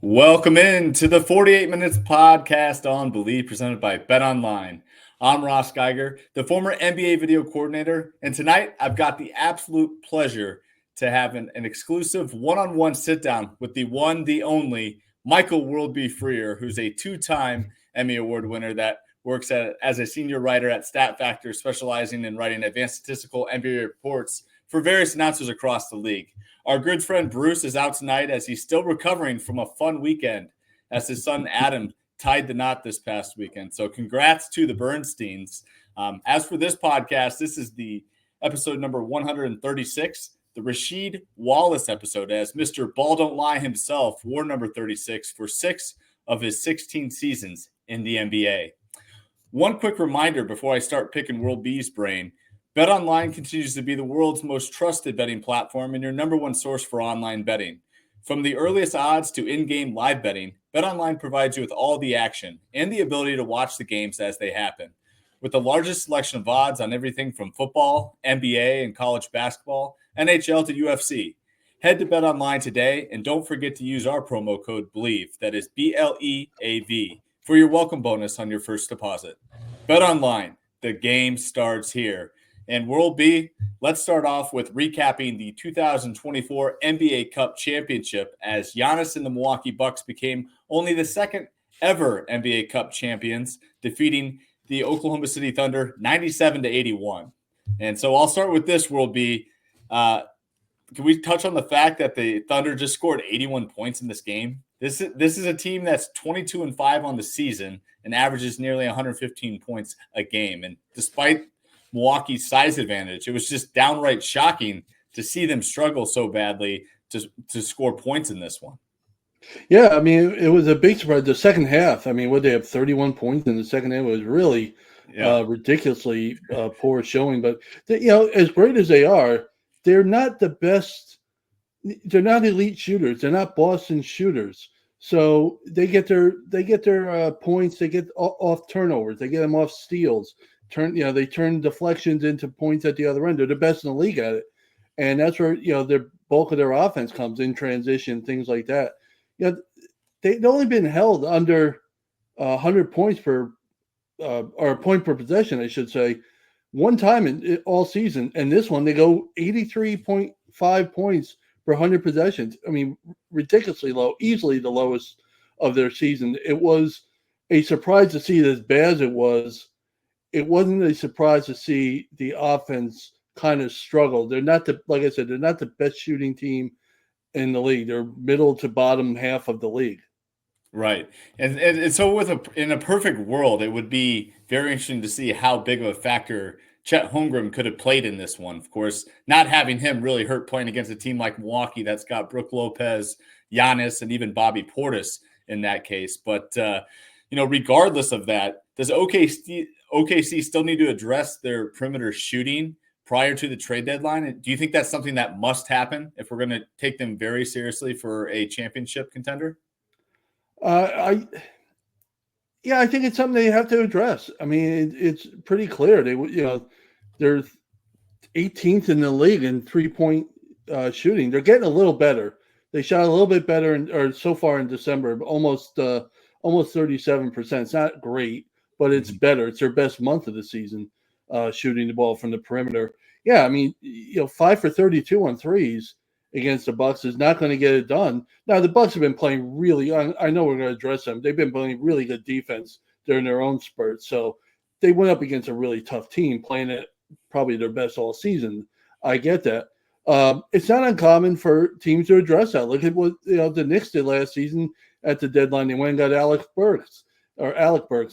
Welcome in to the 48 Minutes podcast on Believe, presented by BetOnline. I'm Ross Geiger, the former NBA video coordinator, and tonight I've got the absolute pleasure to have an exclusive one-on-one sit-down with the one, the only, Michael Worldby Freer, who's a two-time Emmy Award winner that works as a senior writer at Stat Factor, specializing in writing advanced statistical NBA reports for various announcers across the league. Our good friend Bruce is out tonight as he's still recovering from a fun weekend as his son Adam tied the knot this past weekend. So congrats to the Bernsteins. As for this podcast, this is the episode number 136, the Rasheed Wallace episode, as Mr. Ball Don't Lie himself wore number 36 for 6 of his 16 seasons in the NBA. One quick reminder before I start picking World B's brain. BetOnline continues to be the world's most trusted betting platform and your number one source for online betting. From the earliest odds to in-game live betting, BetOnline provides you with all the action and the ability to watch the games as they happen. With the largest selection of odds on everything from football, NBA, and college basketball, NHL to UFC. Head to BetOnline today and don't forget to use our promo code BELIEVE, that is BLEAV, for your welcome bonus on your first deposit. BetOnline, the game starts here. And World B, let's start off with recapping the 2024 NBA Cup Championship as Giannis and the Milwaukee Bucks became only the second ever NBA Cup champions, defeating the Oklahoma City Thunder 97-81. And so I'll start with this, World B. Can we touch on the fact that the Thunder just scored 81 points in this game? This is a team that's 22-5 on the season and averages nearly 115 points a game. And despite Milwaukee's size advantage, it was just downright shocking to see them struggle so badly to score points in this one. Yeah, I mean, it was a big surprise. The second half, I mean, what they have 31 points in the second half was really ridiculously poor showing. But as great as they are, they're not the best. They're not elite shooters. They're not Boston shooters. So they get their points. They get off turnovers. They get them off steals. They turn deflections into points at the other end. They're the best in the league at it, and that's where their bulk of their offense comes in transition, things like that. They've only been held under 100 points per or a point per possession, I should say, one time in all season. And this one, they go 83.5 points per 100 possessions. I mean, ridiculously low, easily the lowest of their season. It was a surprise to see it as bad as it was. It wasn't a surprise to see the offense kind of struggle. They're not like I said, they're not the best shooting team in the league. They're middle to bottom half of the league. Right. And so in a perfect world, it would be very interesting to see how big of a factor Chet Holmgren could have played in this one. Of course, not having him really hurt playing against a team like Milwaukee that's got Brook Lopez, Giannis, and even Bobby Portis in that case. But, regardless of that, does OKC still need to address their perimeter shooting prior to the trade deadline? And do you think that's something that must happen if we're going to take them very seriously for a championship contender? I think it's something they have to address. I mean, it's pretty clear. They're 18th in the league in 3-point shooting. They're getting a little better. They shot a little bit better so far in December, almost 37%. It's not great, but it's better. It's their best month of the season, shooting the ball from the perimeter. Yeah, I mean, 5 for 32 on threes against the Bucks is not going to get it done. Now, the Bucks have been playing really – I know we're going to address them. They've been playing really good defense during their own spurts. So they went up against a really tough team, playing at probably their best all season. I get that. It's not uncommon for teams to address that. Look at what the Knicks did last season at the deadline. They went and got Alec Burks,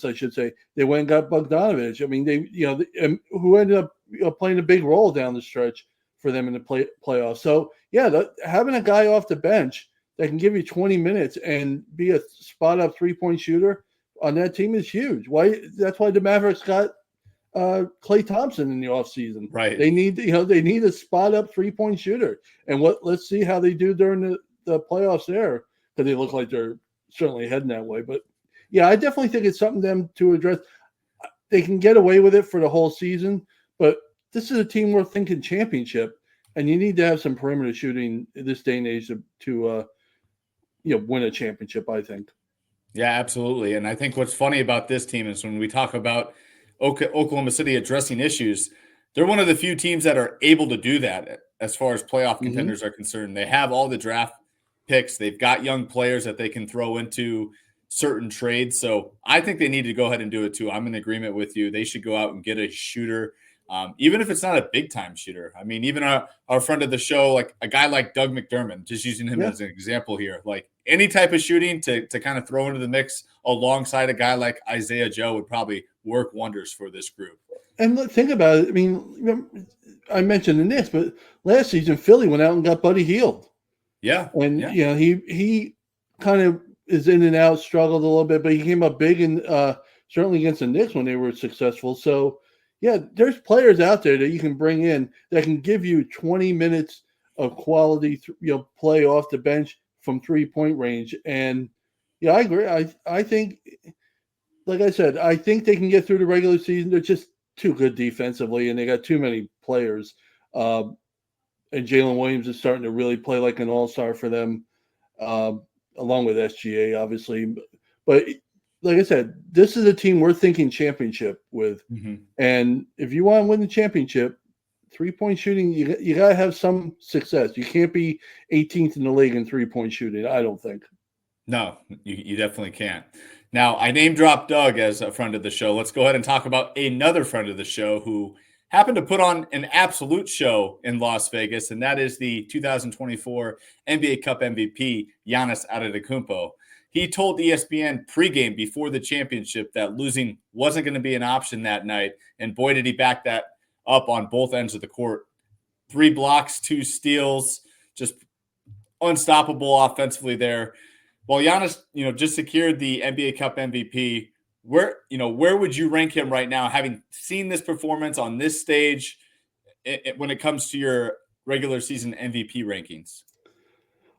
I should say. They went and got Bogdanovich. I mean, who ended up playing a big role down the stretch for them in the playoffs. So, having a guy off the bench that can give you 20 minutes and be a spot-up three-point shooter on that team is huge. That's why the Mavericks got Klay Thompson in the offseason. Right. They need a spot-up three-point shooter. And let's see how they do during the playoffs there, because they look like they're certainly heading that way. But, I definitely think it's something them to address. They can get away with it for the whole season, but this is a team worth thinking championship, and you need to have some perimeter shooting in this day and age to win a championship, I think. Yeah, absolutely. And I think what's funny about this team is when we talk about Oklahoma City addressing issues, they're one of the few teams that are able to do that as far as playoff contenders are concerned. They have all the draft picks. They've got young players that they can throw into certain trades. So I think they need to go ahead and do it too. I'm in agreement with you. They should go out and get a shooter, even if it's not a big time shooter. I mean, even our friend of the show, like a guy like Doug McDermott, just using him as an example here, like any type of shooting to kind of throw into the mix alongside a guy like Isaiah Joe would probably work wonders for this group. And think about it. I mean, I mentioned the Knicks, but last season Philly went out and got Buddy Hield. Yeah. And he kind of is in and out, struggled a little bit, but he came up big and certainly against the Knicks when they were successful. So yeah, there's players out there that you can bring in that can give you 20 minutes of quality, play off the bench from 3-point range. And yeah, I agree. I think, like I said, I think they can get through the regular season. They're just too good defensively, and they got too many players. And Jalen Williams is starting to really play like an all-star for them, along with SGA, obviously. But like I said, this is a team we're thinking championship with. And if you want to win the championship, 3-point shooting, you got to have some success. You can't be 18th in the league in 3-point shooting, I don't think. No, you definitely can't. Now, I name dropped Doug as a friend of the show. Let's go ahead and talk about another friend of the show who happened to put on an absolute show in Las Vegas, and that is the 2024 NBA Cup MVP, Giannis Antetokounmpo. He told ESPN pregame before the championship that losing wasn't going to be an option that night, and boy, did he back that up on both ends of the court. 3 blocks, 2 steals, just unstoppable offensively there. Well, Giannis, just secured the NBA Cup MVP. Where would you rank him right now, having seen this performance on this stage when it comes to your regular season MVP rankings?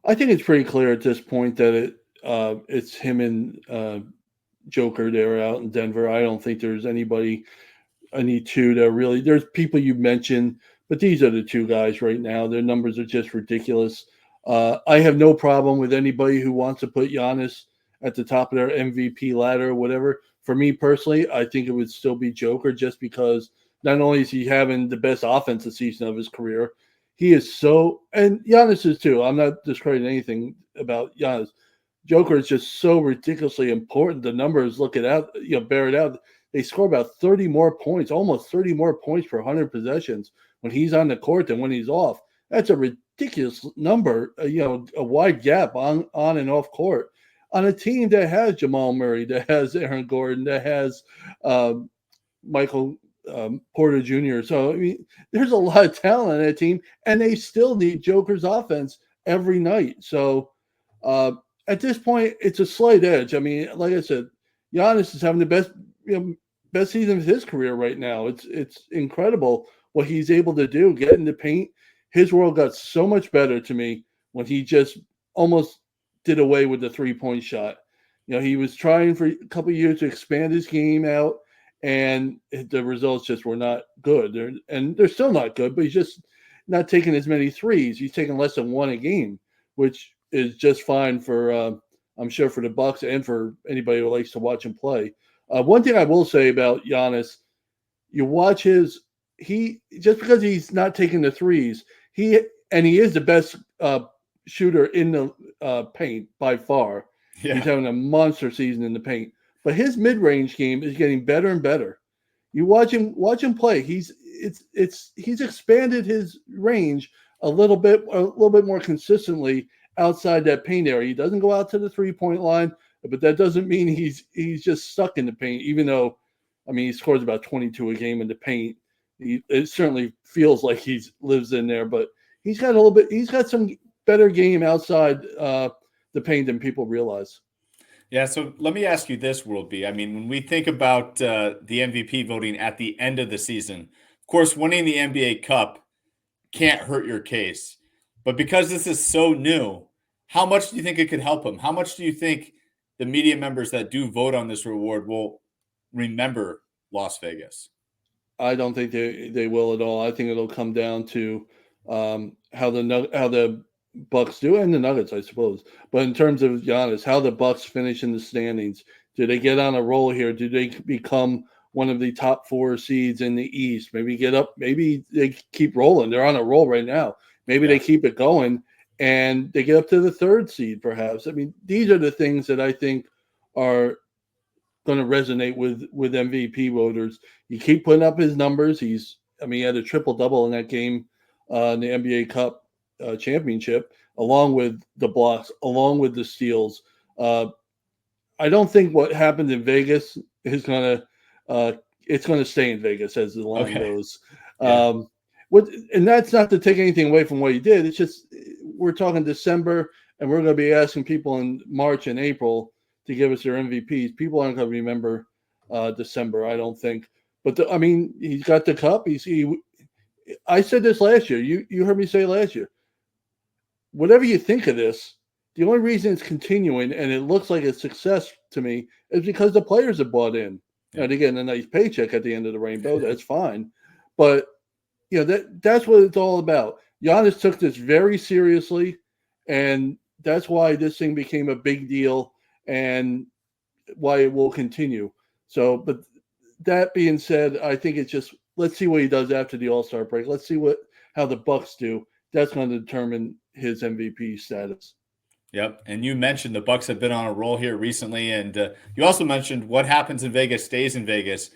I think it's pretty clear at this point that it's him and Joker. They're out in Denver. I don't think there's any two that really. There's people you mentioned, but these are the two guys right now. Their numbers are just ridiculous. I have no problem with anybody who wants to put Giannis at the top of their MVP ladder or whatever. For me personally, I think it would still be Joker just because not only is he having the best offensive season of his career, he is so – and Giannis is too. I'm not discrediting anything about Giannis. Joker is just so ridiculously important. The numbers look it out, bear it out. They score about 30 more points, almost 30 more points per 100 possessions when he's on the court than when he's off. That's a ridiculous number, a wide gap on and off court on a team that has Jamal Murray, that has Aaron Gordon, that has Michael Porter Jr. So, I mean, there's a lot of talent on that team, and they still need Joker's offense every night. So, at this point, it's a slight edge. I mean, like I said, Giannis is having the best season of his career right now. It's incredible what he's able to do, get in the paint. His world got so much better to me when he just almost did away with the 3-point shot. He was trying for a couple of years to expand his game out, and the results just were not good. They're still not good, but he's just not taking as many threes. He's taking less than 1 a game, which is just fine for, I'm sure, for the Bucks and for anybody who likes to watch him play. One thing I will say about Giannis, you watch just because he's not taking the threes, he is the best shooter in the paint by far. Yeah. He's having a monster season in the paint, but his mid-range game is getting better and better. You watch him play. He's expanded his range a little bit more consistently outside that paint area. He doesn't go out to the 3-point line, but that doesn't mean he's just stuck in the paint. Even though, I mean, he scores about 22 a game in the paint. It certainly feels like he lives in there, but he's got some better game outside the paint than people realize. Yeah, so let me ask you this, World B. I mean, when we think about the MVP voting at the end of the season, of course, winning the NBA Cup can't hurt your case. But because this is so new, how much do you think it could help him? How much do you think the media members that do vote on this reward will remember Las Vegas? I don't think they will at all. I think it'll come down to how the Bucks do, and the Nuggets, I suppose. But in terms of Giannis, how the Bucks finish in the standings, do they get on a roll here? Do they become one of the top 4 seeds in the East? Maybe get up. Maybe they keep rolling. They're on a roll right now. Maybe they keep it going and they get up to the 3rd seed, perhaps. I mean, these are the things that I think are going to resonate with MVP voters. You keep putting up his numbers. He had a triple-double in that game in the NBA Cup championship, along with the blocks, along with the steals. I don't think what happened in Vegas is going to it's going to stay in Vegas, as the line goes. Yeah. And that's not to take anything away from what he did. It's just we're talking December, and we're going to be asking people in March and April to give us their MVPs. People aren't going to remember December, I don't think. But he's got the cup. I said this last year. You heard me say last year. Whatever you think of this, the only reason it's continuing and it looks like a success to me is because the players have bought in. Yeah. And they're getting a nice paycheck at the end of the rainbow. That's fine. But that's what it's all about. Giannis took this very seriously, and that's why this thing became a big deal and why it will continue. So, but that being said, I think it's just let's see what he does after the All-Star break. Let's see how the Bucks do. That's going to determine his MVP status. Yep, and you mentioned the Bucks have been on a roll here recently, and you also mentioned what happens in Vegas stays in Vegas.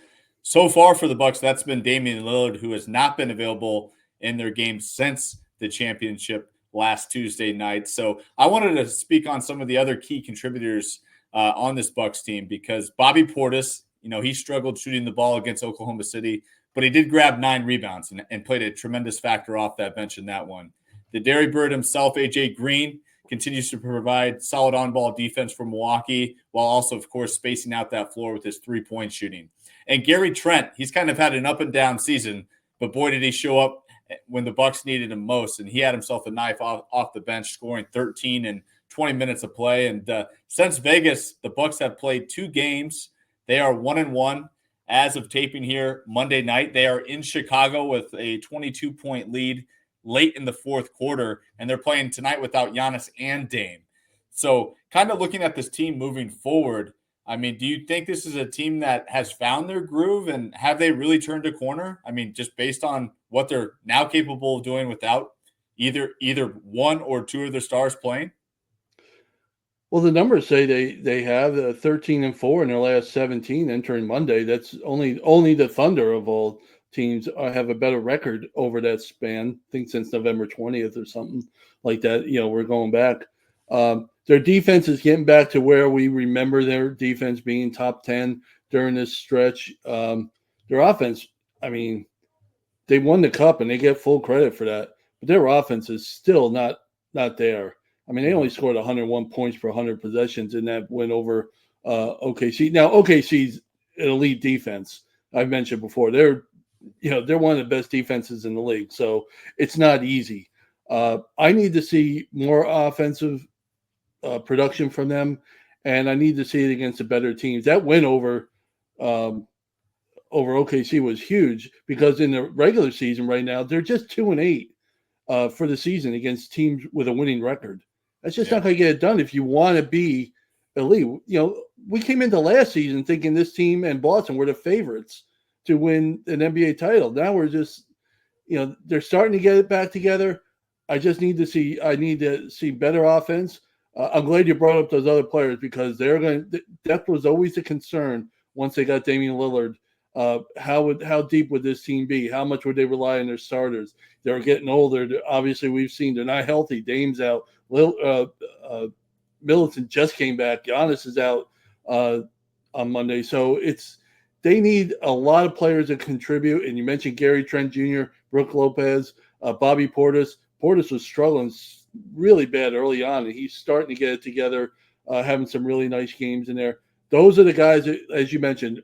So far for the Bucks, that's been Damian Lillard, who has not been available in their games since the championship last Tuesday night. So I wanted to speak on some of the other key contributors on this Bucks team because Bobby Portis, he struggled shooting the ball against Oklahoma City, but he did grab 9 rebounds and played a tremendous factor off that bench in that one. The Derry Bird himself, AJ Green, continues to provide solid on-ball defense for Milwaukee while also, of course, spacing out that floor with his three-point shooting. And Gary Trent, he's kind of had an up-and-down season, but boy, did he show up when the Bucks needed him most. And he had himself a knife off the bench, scoring 13 in 20 minutes of play. And since Vegas, the Bucks have played 2 games. They are 1-1 as of taping here Monday night. They are in Chicago with a 22-point lead late in the 4th quarter, and they're playing tonight without Giannis and Dame. So kind of looking at this team moving forward, I mean, do you think this is a team that has found their groove, and have they really turned a corner? I mean, just based on what they're now capable of doing without either 1 or 2 of their stars playing? Well, the numbers say they have 13-4 in their last 17 entering Monday. That's only the Thunder of all teams have a better record over that span. I think since November 20th or something like that. We're going back. Their defense is getting back to where we remember their defense being top 10 during this stretch. Their offense, I mean, they won the cup and they get full credit for that, but their offense is still not there. I mean, they only scored 101 points per 100 possessions in that win over OKC. Now, OKC's an elite defense. I've mentioned before. They're one of the best defenses in the league, so it's not easy. I need to see more offensive production from them, and I need to see it against the better teams. That win over OKC was huge because in the regular season right now, they're just 2-8 for the season against teams with a winning record. That's just not going to get it done if you want to be elite. We came into last season thinking this team and Boston were the favorites to win an NBA title. Now we're just, they're starting to get it back together. I need to see better offense. I'm glad you brought up those other players because depth was always a concern once they got Damian Lillard. How deep would this team be? How much would they rely on their starters? They're getting older. Obviously, we've seen they're not healthy. Dame's out. Middleton just came back. Giannis is out on Monday. So they need a lot of players to contribute. And you mentioned Gary Trent Jr., Brook Lopez, Bobby Portis. Portis was struggling really bad early on, and he's starting to get it together, having some really nice games in there. Those are the guys that, as you mentioned,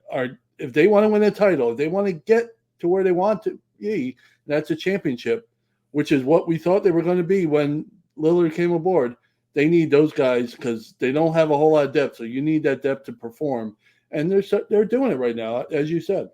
if they want to win a title, if they want to get to where they want to be, that's a championship, which is what we thought they were going to be when Lillard came aboard. They need those guys because they don't have a whole lot of depth, so you need that depth to perform. And they're doing it right now, as you said.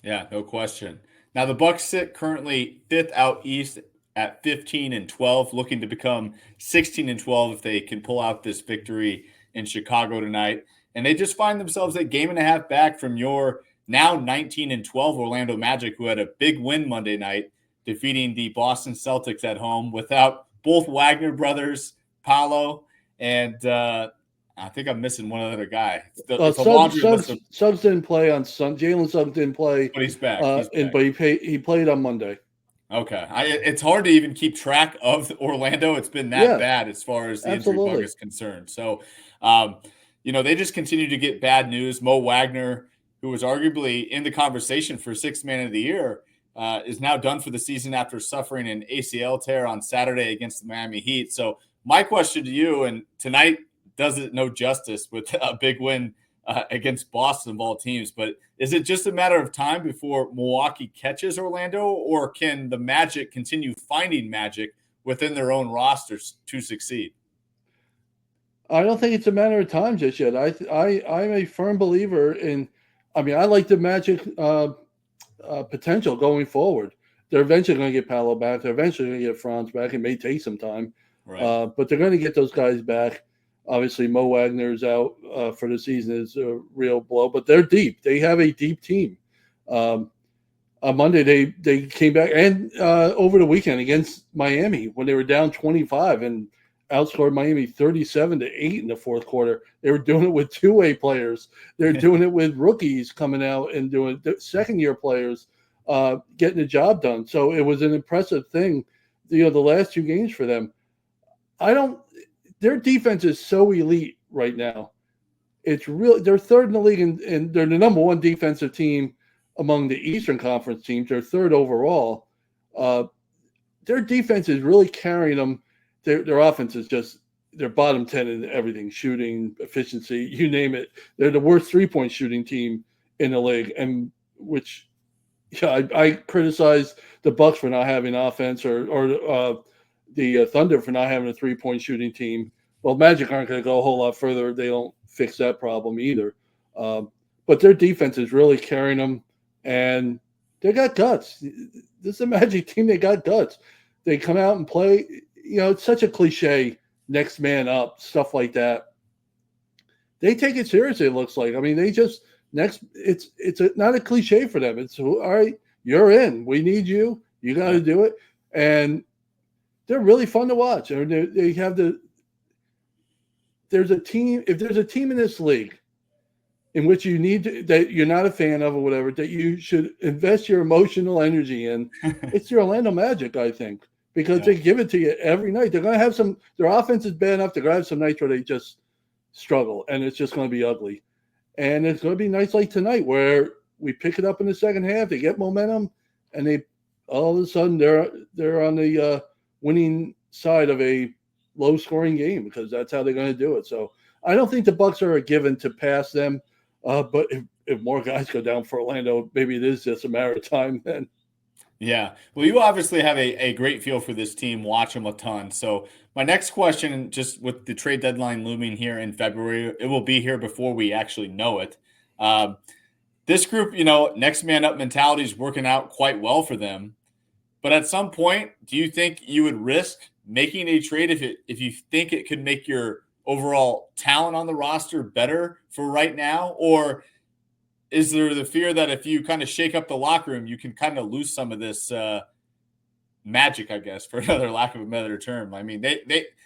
Yeah, no question. Now the Bucks sit currently 5th out east at 15-12, looking to become 16-12 if they can pull out this victory in Chicago tonight. And they just find themselves a game and a half back from your now 19-12 Orlando Magic, who had a big win Monday night, defeating the Boston Celtics at home without both Wagner brothers, Paolo, and I think I'm missing one other guy. Suggs didn't play on Sunday. Jalen Suggs didn't play, but he's back. But he played on Monday. Okay, it's hard to even keep track of Orlando. It's been that bad as far as the injury bug is concerned. So, they just continue to get bad news. Mo Wagner, who was arguably in the conversation for Sixth Man of the Year, is now done for the season after suffering an ACL tear on Saturday against the Miami Heat. So my question to you, and tonight does it no justice with a big win against Boston of all teams, but is it just a matter of time before Milwaukee catches Orlando, or can the Magic continue finding magic within their own rosters to succeed? I don't think it's a matter of time just yet. I'm a firm believer in. I mean, I like the Magic potential going forward. They're eventually going to get Paolo back. They're eventually going to get Franz back. It may take some time, right. But they're going to get those guys back. Obviously, Mo Wagner's out for the season is a real blow, but they're deep. They have a deep team. On Monday, they came back, and over the weekend against Miami when they were down 25 and outscored Miami 37-8 in the fourth quarter. They were doing it with two-way players. They're doing it with rookies coming out and doing it, second-year players getting the job done. So it was an impressive thing, the last two games for them. Their defense is so elite right now. It's really, they're third in the league, and they're the number one defensive team among the Eastern Conference teams. They're third overall. Their defense is really carrying them. Their offense is just, they're bottom 10 in everything, shooting, efficiency, you name it. They're the worst three-point shooting team in the league, and which I criticize the Bucks for not having offense, or the Thunder for not having a three-point shooting team. Well, Magic aren't going to go a whole lot further. They don't fix that problem either. But their defense is really carrying them, and they got guts. This is a Magic team. They got guts. They come out and play. It's such a cliche, next man up, stuff like that. They take it seriously, it looks like. I mean, it's not a cliche for them. It's, all right, you're in. We need you. You got to do it. And they're really fun to watch. I mean, they have there's a team. If there's a team in this league in which that you're not a fan of or whatever, that you should invest your emotional energy in, it's the Orlando Magic, I think, because they give it to you every night. They're going to have their offense is bad enough. They're going to have some nights where they just struggle, and it's just going to be ugly. And it's going to be nights like tonight where we pick it up in the second half. They get momentum, and they all of a sudden they're on the winning side of a low-scoring game, because that's how they're going to do it. So I don't think the Bucks are a given to pass them. But if more guys go down for Orlando, maybe it is just a matter of time then. Yeah. Well, you obviously have a great feel for this team, watch them a ton. So my next question, just with the trade deadline looming here in February, it will be here before we actually know it. This group, next man up mentality is working out quite well for them. But at some point, do you think you would risk making a trade if you think it could make your overall talent on the roster better for right now? Or is there the fear that if you kind of shake up the locker room, you can kind of lose some of this magic, I guess, for another lack of a better term? I mean,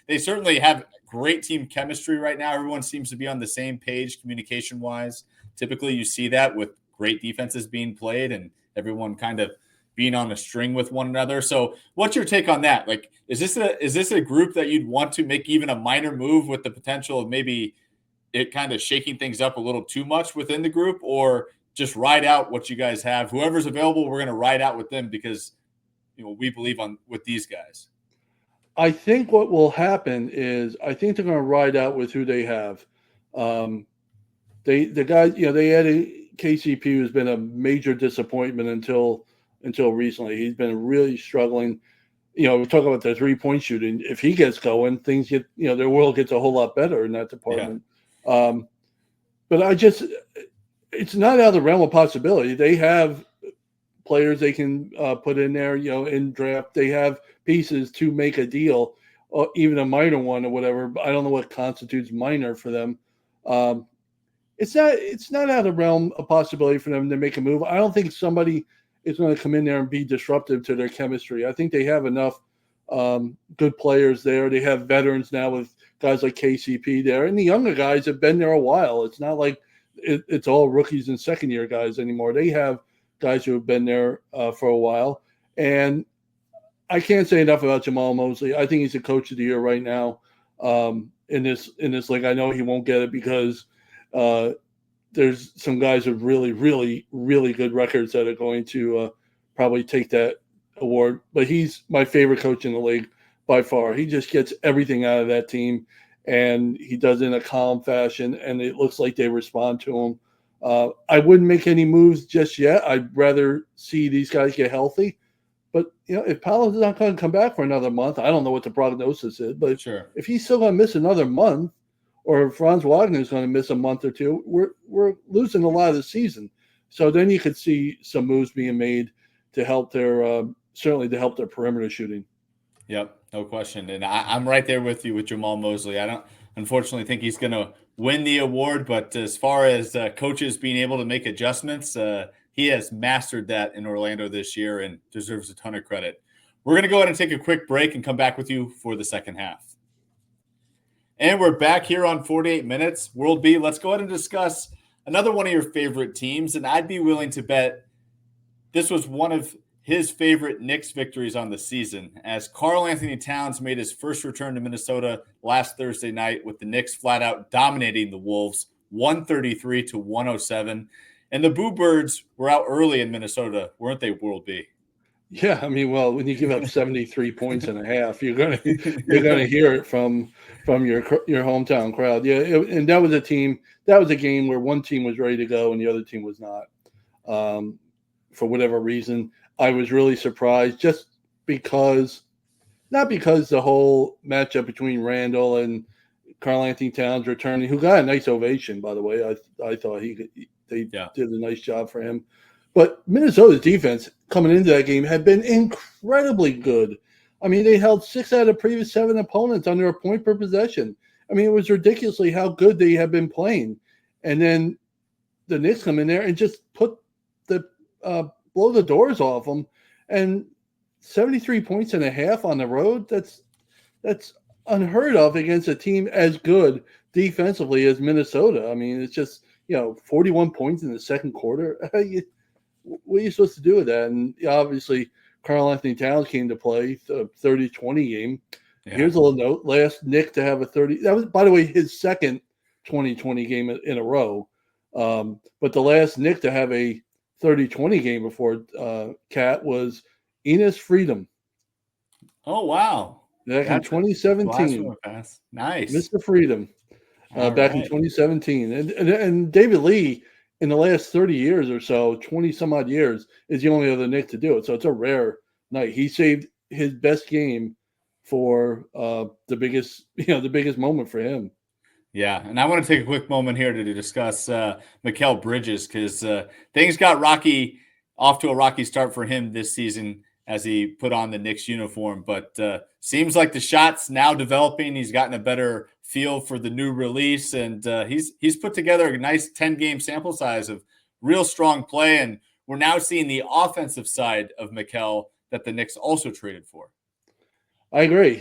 they certainly have great team chemistry right now. Everyone seems to be on the same page communication-wise. Typically, you see that with great defenses being played and everyone kind of being on a string with one another. So what's your take on that? Like, is this a group that you'd want to make even a minor move with the potential of maybe it kind of shaking things up a little too much within the group, or just ride out what you guys have? Whoever's available, we're going to ride out with them because we believe with these guys. I think what will happen is they're going to ride out with who they have. The guys, they had a KCP who's been a major disappointment until recently. He's been really struggling. We talk about the 3-point shooting. If he gets going, things get, their world gets a whole lot better in that department. Yeah. But it's not out of the realm of possibility. They have players they can put in there, in draft. They have pieces to make a deal, or even a minor one or whatever. But I don't know what constitutes minor for them. It's not out of realm a possibility for them to make a move. I don't think somebody is going to come in there and be disruptive to their chemistry. I think they have enough good players there. They have veterans now with guys like KCP there, and the younger guys have been there a while. It's not like it's all rookies and second-year guys anymore. They have guys who have been there for a while, and I can't say enough about Jamal Mosley. I think he's the coach of the year right now in this league. I know he won't get it because there's some guys with really, really, really good records that are going to probably take that award. But he's my favorite coach in the league by far. He just gets everything out of that team, and he does it in a calm fashion, and it looks like they respond to him. I wouldn't make any moves just yet. I'd rather see these guys get healthy. But, if Paolo's not going to come back for another month, I don't know what the prognosis is. But sure, if he's still going to miss another month, or if Franz Wagner is going to miss a month or two, we're losing a lot of the season. So then you could see some moves being made to help their certainly to help their perimeter shooting. Yep, no question. And I'm right there with you with Jamal Mosley. I don't unfortunately think he's going to win the award, but as far as coaches being able to make adjustments, he has mastered that in Orlando this year and deserves a ton of credit. We're going to go ahead and take a quick break and come back with you for the second half. And we're back here on 48 Minutes. World B, let's go ahead and discuss another one of your favorite teams. And I'd be willing to bet this was one of his favorite Knicks victories on the season, as Karl Anthony Towns made his first return to Minnesota last Thursday night with the Knicks flat out dominating the Wolves 133-107. And the Boo Birds were out early in Minnesota, weren't they, World B? Yeah, I mean, well, when you give up 73 points and a half, you're gonna hear it from your hometown crowd. Yeah, and that was a game where one team was ready to go and the other team was not. For whatever reason, I was really surprised, just not because the whole matchup between Randall and Karl Anthony Towns returning, who got a nice ovation, by the way. I thought they did a nice job for him. But Minnesota's defense coming into that game had been incredibly good. I mean, they held 6 out of the previous 7 opponents under a point per possession. I mean, it was ridiculously how good they had been playing. And then the Knicks come in there and just put blow the doors off them. And 73 points and a half on the road, that's unheard of against a team as good defensively as Minnesota. I mean, it's just, 41 points in the second quarter. What are you supposed to do with that? And obviously, Karl Anthony Towns came to play the 30-20 game. Yeah. Here's a little note. Last Nick to have a 30. That was, by the way, his second 20-20 game in a row. But the last Nick to have a 30-20 game before Cat was Enes Freedom. Oh, wow. Back in 2017. Nice. Mr. Freedom. Back in 2017. And David Lee, in the last 30 years or so, 20-some-odd years, is the only other Knick to do it. So it's a rare night. He saved his best game for the biggest moment for him. Yeah, and I want to take a quick moment here to discuss Mikal Bridges, because things got off to a rocky start for him this season as he put on the Knicks uniform. But seems like the shot's now developing. He's gotten a better feel for the new release, and he's put together a nice 10-game sample size of real strong play. And we're now seeing the offensive side of Mikal that the Knicks also traded for. I agree.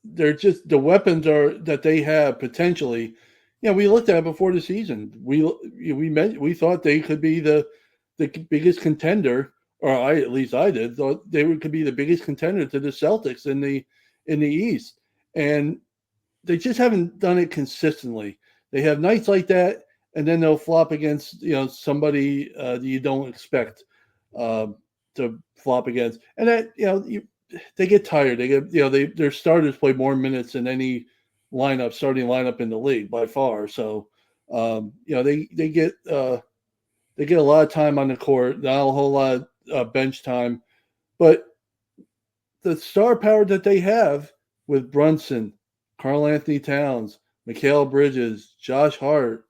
They're just the weapons that they have potentially. We looked at it before the season. We thought they could be the biggest contender, or at least I did. Thought they could be the biggest contender to the Celtics in the East, and they just haven't done it consistently. They have nights like that, and then they'll flop against somebody that you don't expect to flop against, and that they get tired. They get their starters play more minutes than any starting lineup in the league by far. So they get a lot of time on the court, not a whole lot of bench time, but the star power that they have with Brunson, Karl Anthony Towns, Mikal Bridges, Josh Hart,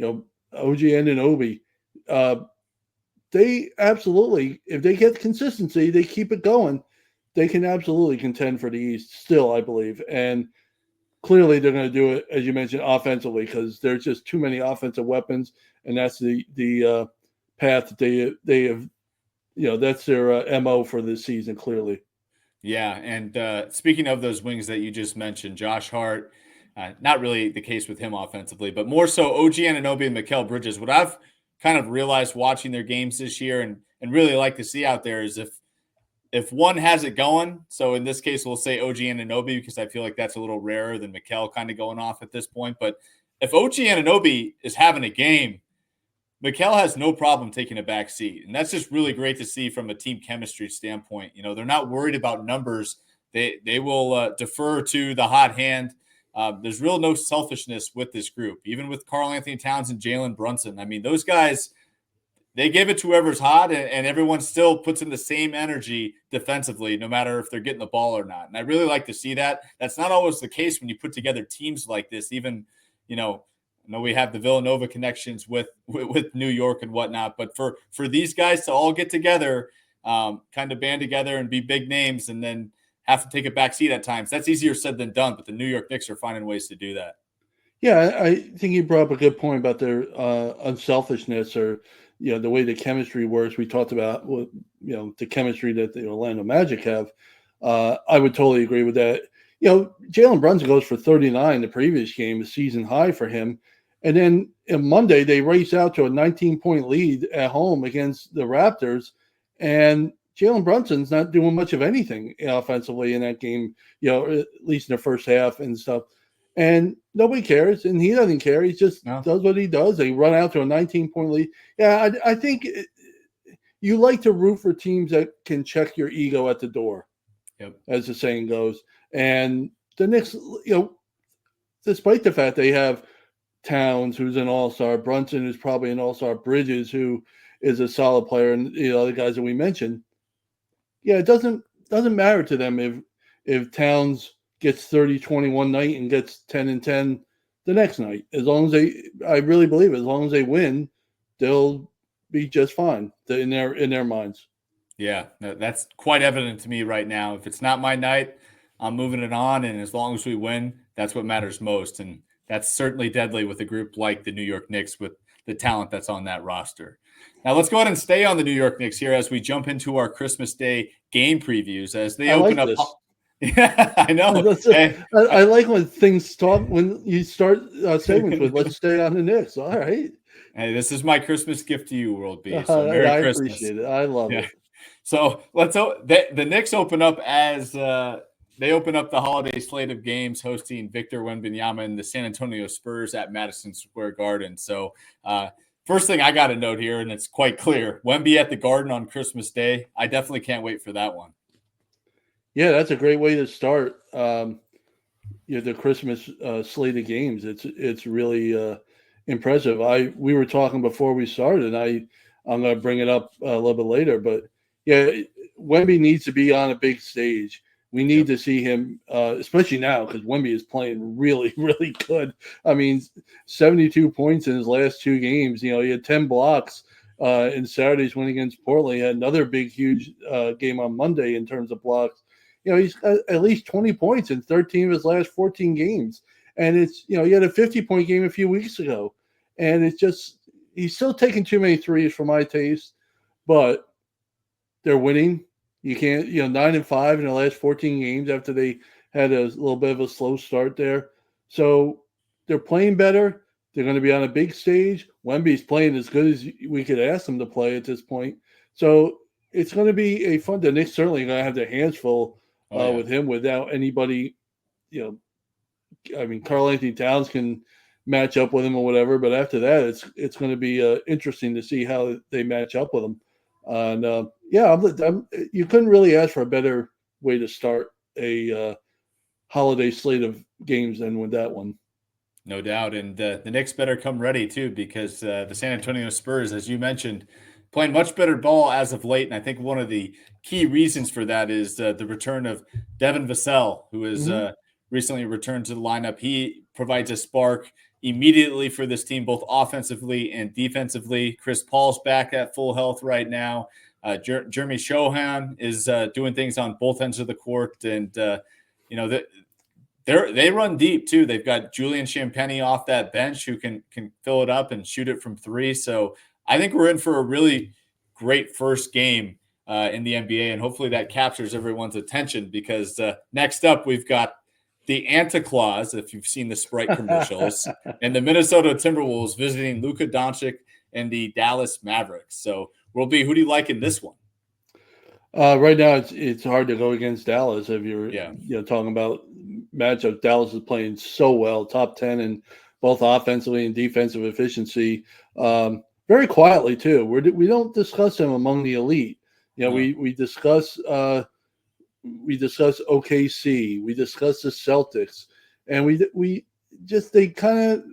OG Anunoby, they absolutely, if they get consistency, they keep it going, they can absolutely contend for the East still, I believe. And clearly they're going to do it, as you mentioned, offensively, because there's just too many offensive weapons, and that's the path that they have. That's their MO for this season, clearly. Yeah, and speaking of those wings that you just mentioned, Josh Hart, not really the case with him offensively, but more so OG Anunoby and Mikal Bridges. What I've kind of realized watching their games this year and really like to see out there is if one has it going, so in this case, we'll say OG Anunoby because I feel like that's a little rarer than Mikal kind of going off at this point. But if OG Anunoby is having a game, Mikal has no problem taking a back seat. And that's just really great to see from a team chemistry standpoint. They're not worried about numbers. They will defer to the hot hand. There's real no selfishness with this group, even with Karl Anthony Towns and Jalen Brunson. I mean, those guys, they give it to whoever's hot, and everyone still puts in the same energy defensively, no matter if they're getting the ball or not. And I really like to see that. That's not always the case when you put together teams like this. Even, I know we have the Villanova connections with New York and whatnot, but for these guys to all get together, kind of band together and be big names, and then have to take a back seat at times, that's easier said than done. But the New York Knicks are finding ways to do that. Yeah, I think you brought up a good point about their unselfishness, or the way the chemistry works. We talked about the chemistry that the Orlando Magic have. I would totally agree with that. Jalen Brunson goes for 39 the previous game, a season high for him. And then on Monday, they race out to a 19-point lead at home against the Raptors. And Jalen Brunson's not doing much of anything offensively in that game, at least in the first half and stuff. And nobody cares, and he doesn't care. He just does what he does. They run out to a 19-point lead. Yeah, I think you like to root for teams that can check your ego at the door, as the saying goes. And the Knicks, despite the fact they have Towns, who's an all-star, Brunson, who's probably an all-star, Bridges, who is a solid player, and the other guys that we mentioned, it doesn't matter to them if Towns gets 30-20 one night and gets 10 and 10 the next night. As long as I really believe, as long as they win, they'll be just fine in their minds. Yeah, that's quite evident to me right now. If it's not my night, I'm moving it on, and as long as we win, that's what matters most. And that's certainly deadly with a group like the New York Knicks with the talent that's on that roster. Now let's go ahead and stay on the New York Knicks here as we jump into our Christmas Day game previews as they open up. Yeah, I know. I like when things talk, when you start segments with "Let's stay on the Knicks." All right. Hey, this is my Christmas gift to you, World B. So Merry Christmas. I appreciate it. I love it. So the Knicks open up as they open up the holiday slate of games hosting Victor Wembanyama and the San Antonio Spurs at Madison Square Garden. So first thing I got to note here, and it's quite clear, Wemby at the Garden on Christmas Day. I definitely can't wait for that one. Yeah, that's a great way to start the Christmas slate of games. It's really impressive. We were talking before we started, and I'm going to bring it up a little bit later, but yeah, Wemby needs to be on a big stage. We need to see him, especially now, because Wemby is playing really, really good. I mean, 72 points in his last two games. He had 10 blocks in Saturday's win against Portland. He had another big, huge game on Monday in terms of blocks. He's got at least 20 points in 13 of his last 14 games. And it's, he had a 50-point game a few weeks ago. And it's just, he's still taking too many threes for my taste, but they're winning. You can't, 9-5 in the last 14 games after they had a little bit of a slow start there. So they're playing better. They're going to be on a big stage. Wemby's playing as good as we could ask them to play at this point. So it's going to be a fun. The Knicks certainly going to have their hands full with him without anybody, Karl Anthony Towns can match up with him or whatever, but after that, it's going to be interesting to see how they match up with him. And you couldn't really ask for a better way to start a holiday slate of games than with that one. No doubt, and the Knicks better come ready too, because the San Antonio Spurs, as you mentioned, playing much better ball as of late, and I think one of the key reasons for that is the return of Devin Vassell, who is recently returned to the lineup. He provides a spark immediately for this team, both offensively and defensively. Chris Paul's back at full health right now. Jeremy Shohan is doing things on both ends of the court, and they run deep too. They've got Julian Champagnie off that bench who can fill it up and shoot it from three. So I think we're in for a really great first game in the NBA, and hopefully that captures everyone's attention, because next up we've got the Anta Claus, if you've seen the Sprite commercials, and the Minnesota Timberwolves visiting Luka Doncic and the Dallas Mavericks. So, Roby, who do you like in this one? Right now, it's hard to go against Dallas if you're talking about matchups. Dallas is playing so well, top 10 in both offensively and defensive efficiency. Very quietly too. We don't discuss them among the elite. We discuss OKC, we discuss the Celtics, and they kind of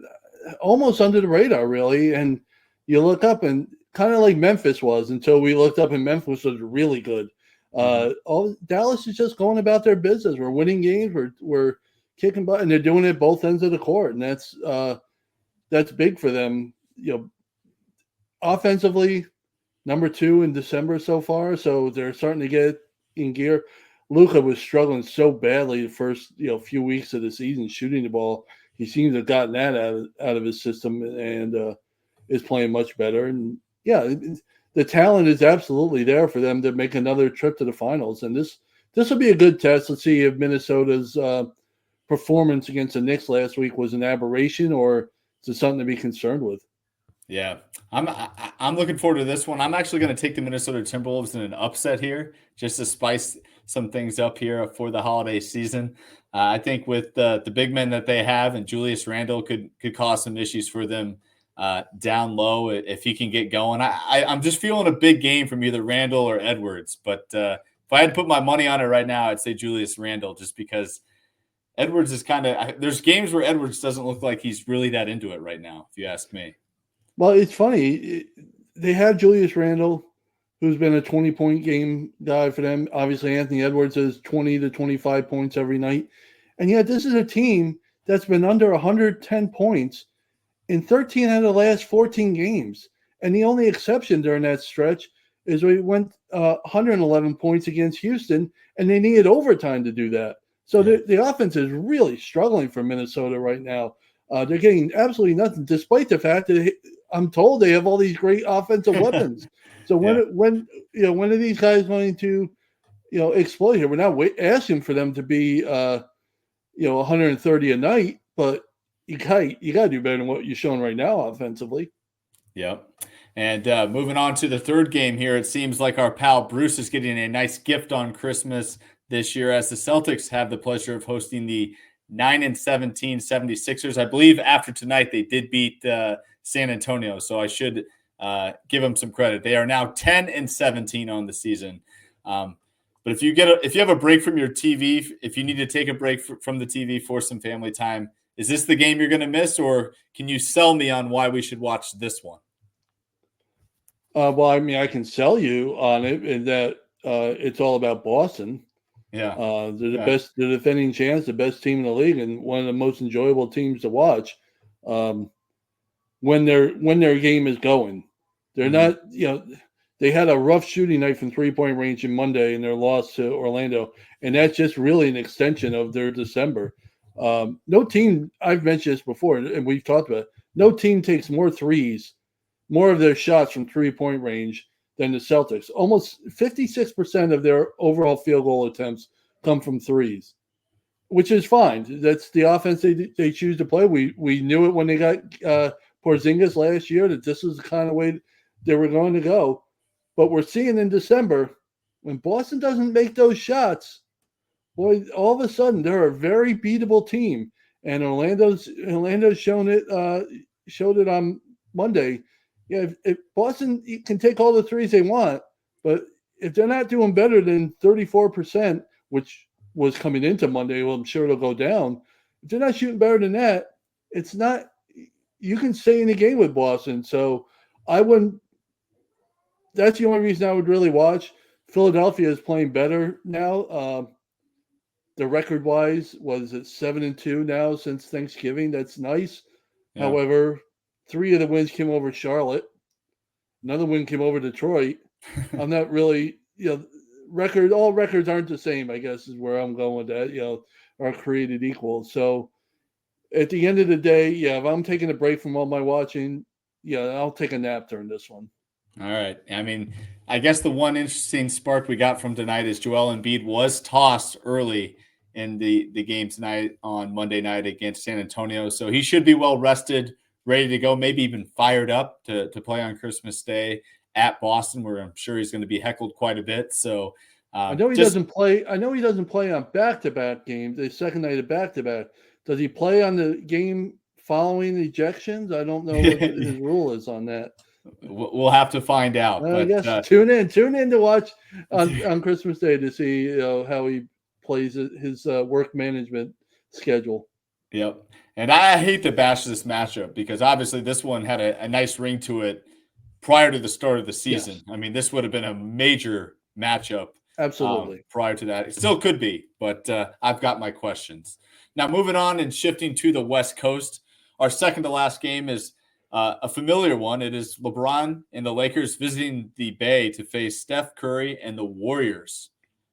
almost under the radar, really. And you look up, and kind of like Memphis was, until we looked up and Memphis was really good. Dallas is just going about their business. We're winning games. We're kicking butt, and they're doing it both ends of the court, and that's big for them. Offensively, number 2 in December so far, so they're starting to get in gear. Luka was struggling so badly the first few weeks of the season shooting the ball. He seems to have gotten that out of his system and is playing much better. And the talent is absolutely there for them to make another trip to the finals. And this will be a good test. Let's see if Minnesota's performance against the Knicks last week was an aberration, or is it something to be concerned with. Yeah, I'm looking forward to this one. I'm actually going to take the Minnesota Timberwolves in an upset here, just to spice some things up here for the holiday season. I think with the big men that they have, and Julius Randle could cause some issues for them down low if he can get going. I'm just feeling a big game from either Randle or Edwards. But if I had to put my money on it right now, I'd say Julius Randle, just because Edwards is there's games where Edwards doesn't look like he's really that into it right now, if you ask me. Well, it's funny. They have Julius Randle, who's been a 20-point game guy for them. Obviously, Anthony Edwards is 20 to 25 points every night. And yet this is a team that's been under 110 points in 13 out of the last 14 games. And the only exception during that stretch is we went 111 points against Houston, and they needed overtime to do that. So the offense is really struggling for Minnesota right now. They're getting absolutely nothing, despite the fact that I'm told they have all these great offensive weapons. So when are these guys going to explode here? We're not asking for them to be 130 a night, but you got to do better than what you're showing right now offensively. Yep. And moving on to the third game here, it seems like our pal Bruce is getting a nice gift on Christmas this year, as the Celtics have the pleasure of hosting the 9-17 76ers. I believe after tonight they did beat San Antonio, so I should give them some credit. They are now 10-17 on the season. But if you have a break from your TV, if you need to take a break from the TV for some family time, is this the game you're going to miss, or can you sell me on why we should watch this one? Well, I mean, I can sell you on it, in that it's all about Boston. Yeah, they're the best, the defending champs, the best team in the league, and one of the most enjoyable teams to watch. When their game is going, they're not. They had a rough shooting night from 3-point range in Monday in their loss to Orlando, and that's just really an extension of their December. No team, I've mentioned this before, and we've talked about it, no team takes more threes, more of their shots from 3-point range than the Celtics. Almost 56% of their overall field goal attempts come from threes, which is fine. That's the offense they choose to play. We knew it when they got Porzingis last year, that this is the kind of way they were going to go. But we're seeing in December, when Boston doesn't make those shots, boy, all of a sudden they're a very beatable team. And Orlando's showed it on Monday. Yeah, if Boston can take all the threes they want, but if they're not doing better than 34%, which was coming into Monday, well, I'm sure it'll go down. If they're not shooting better than that, it's not. You can stay in the game with Boston. So I wouldn't. That's the only reason I would really watch. Philadelphia is playing better now. the record wise, was it 7-2 now since Thanksgiving? That's nice. Yeah. However, 3 of the wins came over Charlotte. Another win came over Detroit. I'm not really, all records aren't the same, I guess, is where I'm going with that, are created equal. So at the end of the day, if I'm taking a break from all my watching, I'll take a nap during this one. All right. I mean, I guess the one interesting spark we got from tonight is Joel Embiid was tossed early in the game tonight on Monday night against San Antonio. So he should be well rested, ready to go, maybe even fired up to play on Christmas Day at Boston, where I'm sure he's going to be heckled quite a bit. So I know he doesn't play. I know he doesn't play on back-to-back games. The second night of back-to-back. Does he play on the game following ejections? I don't know what his rule is on that. We'll have to find out. I guess tune in to watch on Christmas Day to see how he plays his work management schedule. Yep. And I hate to bash this matchup because obviously this one had a nice ring to it prior to the start of the season. Yes. I mean, this would have been a major matchup. Absolutely. Prior to that. It still could be, but I've got my questions. Now, moving on and shifting to the West Coast, our second to last game is a familiar one. It is LeBron and the Lakers visiting the Bay to face Steph Curry and the Warriors.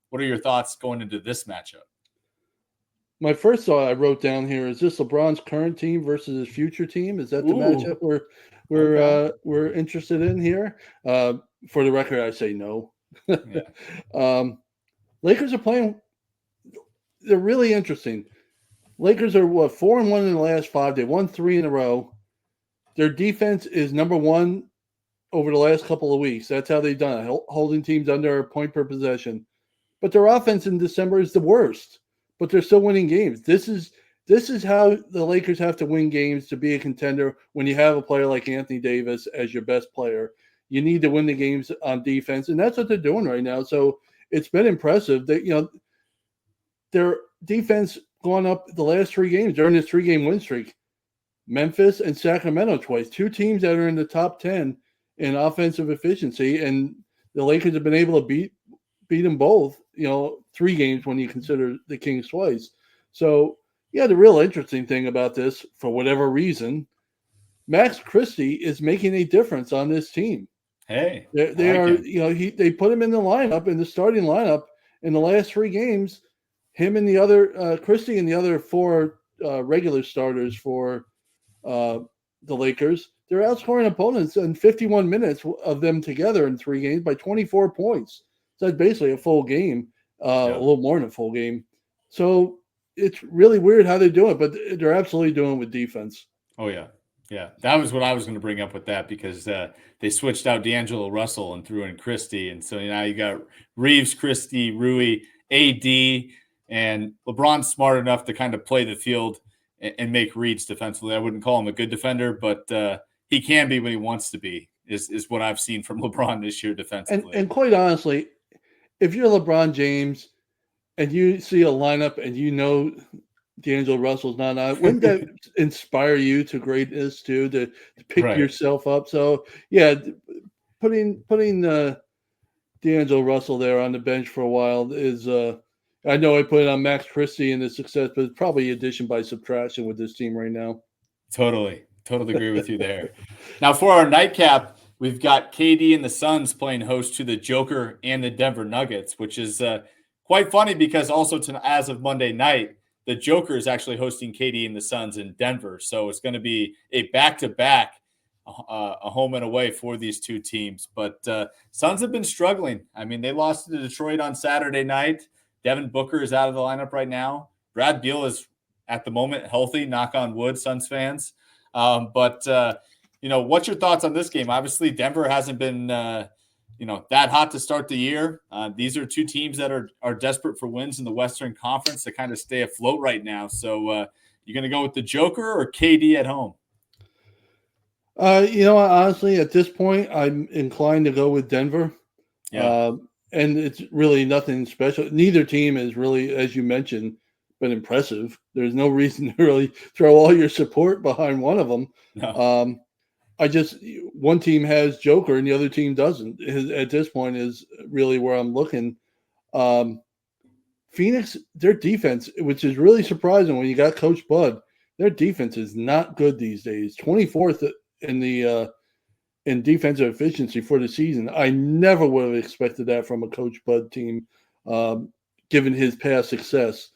What are your thoughts going into this matchup? My first thought I wrote down here is this LeBron's current team versus his future team. Is that the matchup we're interested in here? For the record, I say no. Yeah. Lakers are playing. They're really interesting. Lakers are 4-1 in the last 5. They won 3 in a row. Their defense is number 1 over the last couple of weeks. That's how they've done it, holding teams under a point per possession. But their offense in December is the worst. But they're still winning games. This is how the Lakers have to win games to be a contender. When you have a player like Anthony Davis as your best player, you need to win the games on defense, and that's what they're doing right now. So it's been impressive that their defense gone up the last 3 games during this 3-game win streak. Memphis and Sacramento twice, 2 teams that are in the top 10 in offensive efficiency, and the Lakers have been able to beat them both. 3 games when you consider the Kings twice. So the real interesting thing about this, for whatever reason, Max Christie is making a difference on this team. Hey, they put him in the lineup, in the starting lineup in the last 3 games. Him and the other Christie and the other 4 regular starters for the Lakers, they're outscoring opponents in 51 minutes of them together in 3 games by 24 points. So that's basically a full game, a little more than a full game. So it's really weird how they do it, but they're absolutely doing it with defense. Oh, yeah. Yeah, that was what I was going to bring up with that because they switched out D'Angelo Russell and threw in Christie. And so now you got Reeves, Christie, Rui, AD, and LeBron's smart enough to kind of play the field and make reads defensively. I wouldn't call him a good defender, but he can be when he wants to be, is what I've seen from LeBron this year defensively. And quite honestly, if you're LeBron James and you see a lineup and D'Angelo Russell's not on, wouldn't that inspire you to greatness too, to pick yourself up? So putting D'Angelo Russell there on the bench for a while is I know I put it on Max Christie in the success, but it's probably addition by subtraction with this team right now. Totally agree with you there. Now for our nightcap, we've got KD and the Suns playing host to the Joker and the Denver Nuggets, which is quite funny because also as of Monday night, the Joker is actually hosting KD and the Suns in Denver. So it's going to be a back-to-back, a home and away for these 2 teams. But Suns have been struggling. I mean, they lost to Detroit on Saturday night. Devin Booker is out of the lineup right now. Brad Beal is, at the moment, healthy, knock on wood, Suns fans. But what's your thoughts on this game? Obviously, Denver hasn't been that hot to start the year. These are 2 teams that are desperate for wins in the Western Conference to kind of stay afloat right now. So you're going to go with the Joker or KD at home? Honestly, at this point, I'm inclined to go with Denver. Yeah. And it's really nothing special. Neither team is really, as you mentioned, been impressive. There's no reason to really throw all your support behind one of them. No. One team has Joker and the other team doesn't. At this point is really where I'm looking. For Phoenix, their defense, which is really surprising when you got Coach Bud, their defense is not good these days. 24th in the in defensive efficiency for the season. I never would have expected that from a Coach Bud team, given his past success.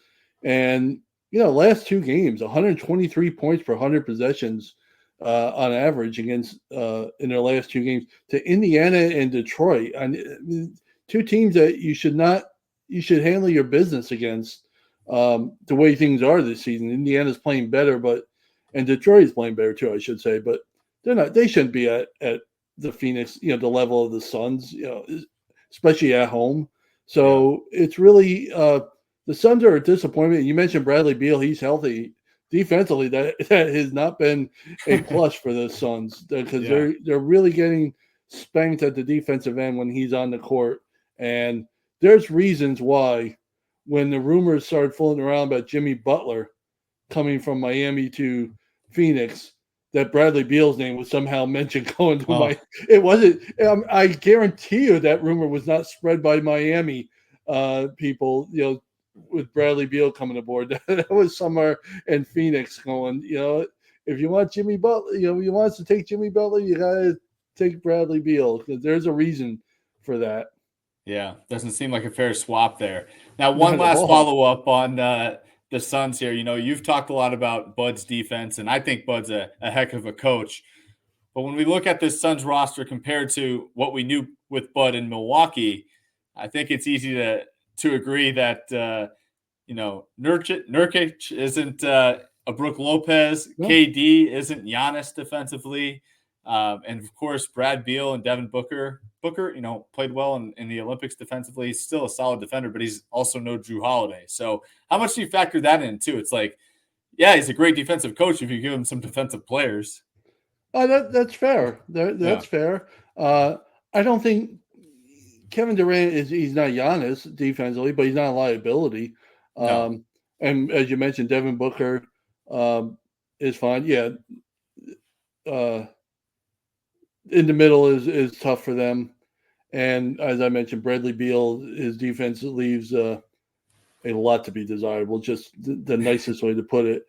And last two games, 123 points per 100 possessions on average against in their last two games to Indiana and Detroit. And two teams that you should handle your business against the way things are this season. Indiana's playing better, and Detroit is playing better too, I should say. But they're not. They shouldn't be at the Phoenix, the level of the Suns, especially at home. So it's really the Suns are a disappointment. You mentioned Bradley Beal; he's healthy. Defensively, that has not been a plus for the Suns because they're really getting spanked at the defensive end when he's on the court. And there's reasons why when the rumors started floating around about Jimmy Butler coming from Miami to Phoenix, that Bradley Beal's name was somehow mentioned going to it wasn't. I guarantee you that rumor was not spread by Miami people, with Bradley Beal coming aboard. That was somewhere in Phoenix going, if you want Jimmy Butler, you want us to take Jimmy Butler, you got to take Bradley Beal because there's a reason for that. Yeah, doesn't seem like a fair swap there. Now, one last follow-up on the Suns here. You've talked a lot about Bud's defense, and I think Bud's a heck of a coach. But when we look at this Suns roster compared to what we knew with Bud in Milwaukee, I think it's easy to agree that Nurkic isn't a Brook Lopez, KD isn't Giannis defensively, and of course Brad Beal and Devin Booker. Booker, played well in the Olympics defensively. He's still a solid defender, but he's also no Drew Holiday. So how much do you factor that in too? It's like, he's a great defensive coach if you give him some defensive players. Oh, that's fair. That's fair. I don't think Kevin Durant he's not Giannis defensively, but he's not a liability. No. And as you mentioned, Devin Booker is fine. Yeah. In the middle is tough for them. And as I mentioned, Bradley Beal, his defense leaves a lot to be desirable, just the nicest way to put it.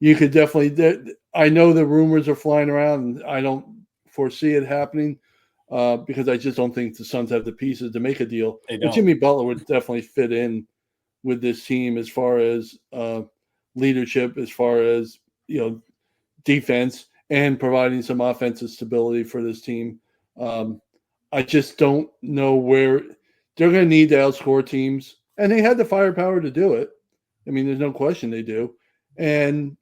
You could definitely I know the rumors are flying around, and I don't foresee it happening because I just don't think the Suns have the pieces to make a deal. But Jimmy Butler would definitely fit in with this team as far as leadership, as far as defense, and providing some offensive stability for this team. I just don't know where they're going to need to outscore teams, and they had the firepower to do it. I mean, there's no question they do. And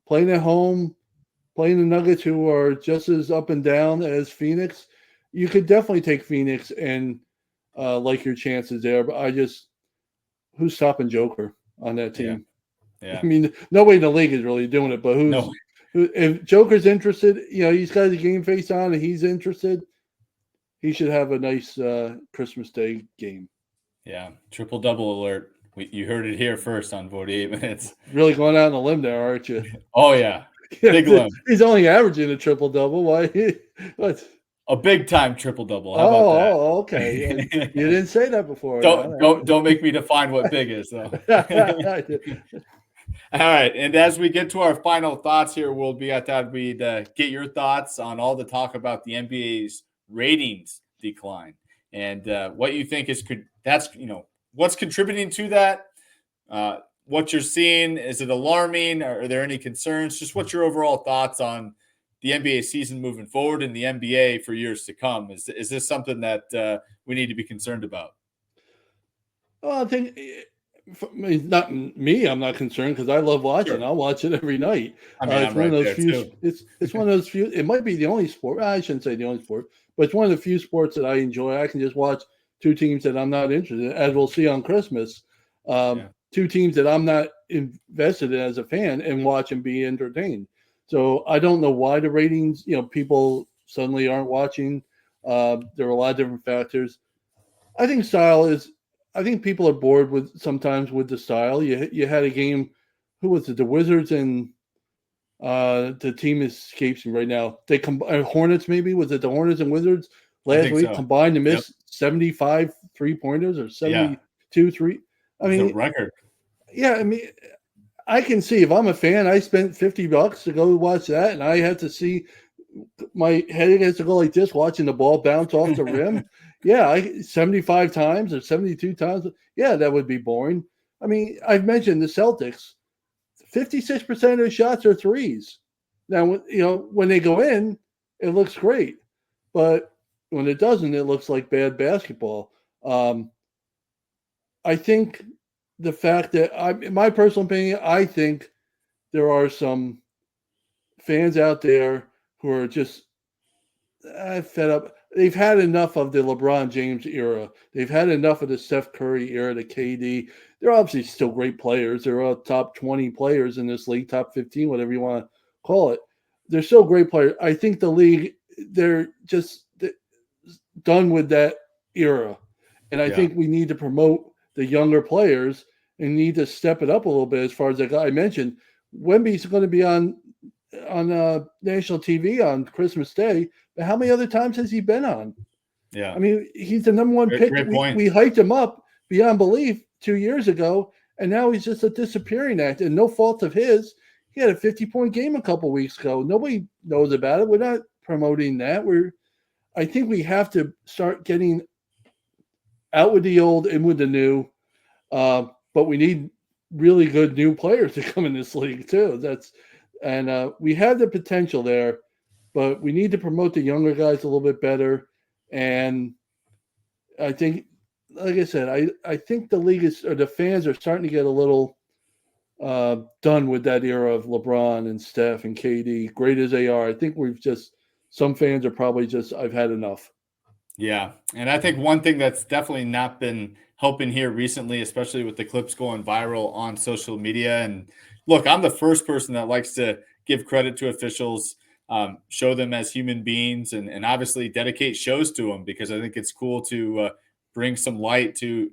playing at home, playing the Nuggets, who are just as up and down as Phoenix, you could definitely take Phoenix and like your chances there. But who's stopping Joker on that team? Yeah. I mean, nobody in the league is really doing it, but if Joker's interested, he's got his game face on and he's interested, he should have a nice Christmas Day game. Yeah, triple-double alert. You heard it here first on 48 Minutes. Really going out on a limb there, aren't you? Oh, yeah. Big limb. He's only averaging a triple-double. Why? What? A big-time triple-double. How about that? Oh, okay. You didn't say that before. Don't make me define what big is, though. All right, and as we get to our final thoughts here, I thought we'd get your thoughts on all the talk about the NBA's ratings decline and what you think what's contributing to that, what you're seeing. Is it alarming? Are there any concerns? Just what's your overall thoughts on the NBA season moving forward and the NBA for years to come? Is this something that we need to be concerned about? Well, I think not me. I'm not concerned because I love watching. Sure. I'll watch it every night. It's one of those few. It's one of those few. It might be the only sport. I shouldn't say the only sport, but it's one of the few sports that I enjoy. I can just watch two teams that I'm not interested in, as we'll see on Christmas. Two teams that I'm not invested in as a fan, and watch and be entertained. So I don't know why the ratings. People suddenly aren't watching. There are a lot of different factors. I think style is. I think people are bored sometimes with the style. You had a game. Who was it? The Wizards and the team escapes me right now. They Hornets, maybe. Was it the Hornets and Wizards last week combined to miss 75 3-pointers or 72 3? I It's a mean, record. yeah, I mean, I can see if I'm a fan, I spent $50 to go watch that, and I had to see my head has to go like this, watching the ball bounce off the rim. Yeah, 75 times or 72 times. Yeah, that would be boring. I mean, I've mentioned the Celtics. 56% of the shots are threes. Now, when they go in, it looks great, but when it doesn't, it looks like bad basketball. I think the fact that, in my personal opinion, I think there are some fans out there who are just fed up. They've had enough of the LeBron James era. They've had enough of the Steph Curry era, the KD. They're obviously still great players. They're all top 20 players in this league, top 15, whatever you want to call it. They're still great players. I think the league, they're just done with that era. And I think we need to promote the younger players and need to step it up a little bit as far as that guy I mentioned. Wemby's going to be on national TV on Christmas Day. But how many other times has he been on? Yeah. I mean, he's the number one pick. We hyped him up beyond belief 2 years ago, and now he's just a disappearing act, and no fault of his. He had a 50-point game a couple weeks ago. Nobody knows about it. We're not promoting that. I think we have to start getting out with the old, in with the new. But we need really good new players to come in this league too. We have the potential there, but we need to promote the younger guys a little bit better. And I think, like I said, I think the league the fans are starting to get a little done with that era of LeBron and Steph and KD, great as they are. I think some fans are probably I've had enough. Yeah. And I think one thing that's definitely not been helping here recently, especially with the clips going viral on social media. And look, I'm the first person that likes to give credit to officials, show them as human beings, and obviously dedicate shows to them, because I think it's cool to bring some light to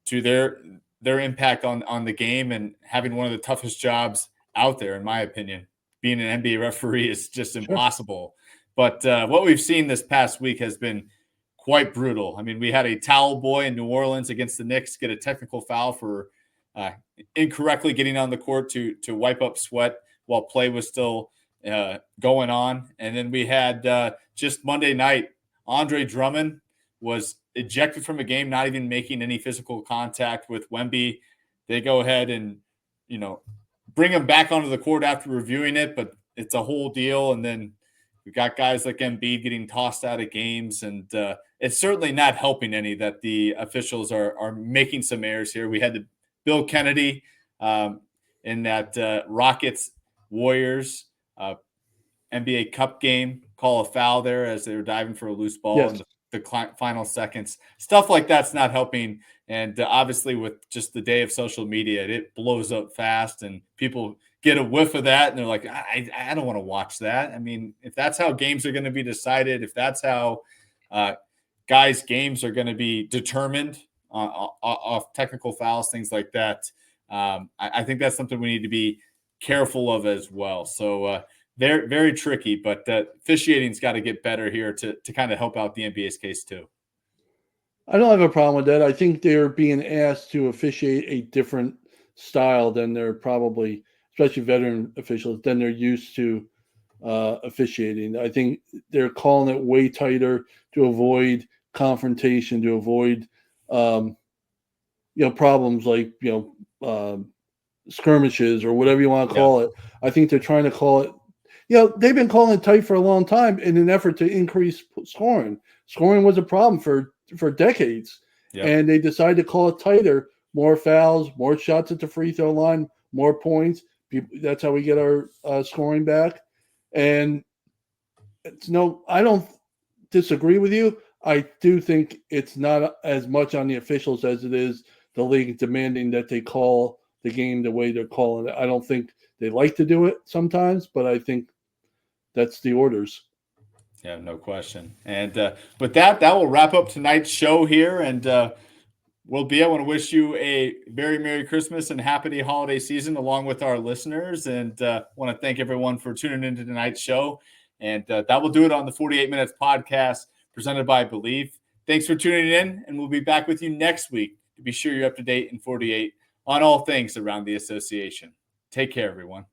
their impact on the game, and having one of the toughest jobs out there, in my opinion. Being an NBA referee is just impossible. But what we've seen this past week has been quite brutal. I mean, we had a towel boy in New Orleans against the Knicks get a technical foul for incorrectly getting on the court to wipe up sweat while play was still going on. And then we had just Monday night, Andre Drummond was ejected from a game, not even making any physical contact with Wemby. They go ahead and, bring him back onto the court after reviewing it, but it's a whole deal. And then we got guys like Embiid getting tossed out of games, and it's certainly not helping any that the officials are making some errors here. We had the Bill Kennedy in that Rockets Warriors NBA Cup game call a foul there as they were diving for a loose ball in the final seconds. Stuff like that's not helping. And obviously with just the day of social media, it blows up fast, and people get a whiff of that, and they're like, I don't want to watch that. I mean, if that's how games are going to be decided, if that's how guys' games are going to be determined off technical fouls, things like that, I think that's something we need to be careful of as well. So they're very tricky, but officiating's got to get better here to kind of help out the NBA's case too. I don't have a problem with that. I think they're being asked to officiate a different style than they're probably, especially veteran officials, than they're used to officiating. I think they're calling it way tighter to avoid confrontation, to avoid problems like skirmishes or whatever you want to call it. I think they're trying to call it. They've been calling it tight for a long time in an effort to increase scoring. Scoring was a problem for decades, and they decided to call it tighter. More fouls, more shots at the free throw line, more points. That's how we get our scoring back. And I don't disagree with you. I do think it's not as much on the officials as it is the league demanding that they call the game the way they're calling it. I don't think they like to do it sometimes, but I think that's the orders. Yeah, no question. And with that will wrap up tonight's show here. And I want to wish you a very Merry Christmas and happy holiday season along with our listeners. And want to thank everyone for tuning into tonight's show. And that will do it on the 48 Minutes podcast presented by Believe. Thanks for tuning in, and we'll be back with you next week to be sure you're up to date in 48 on all things around the association. Take care, everyone.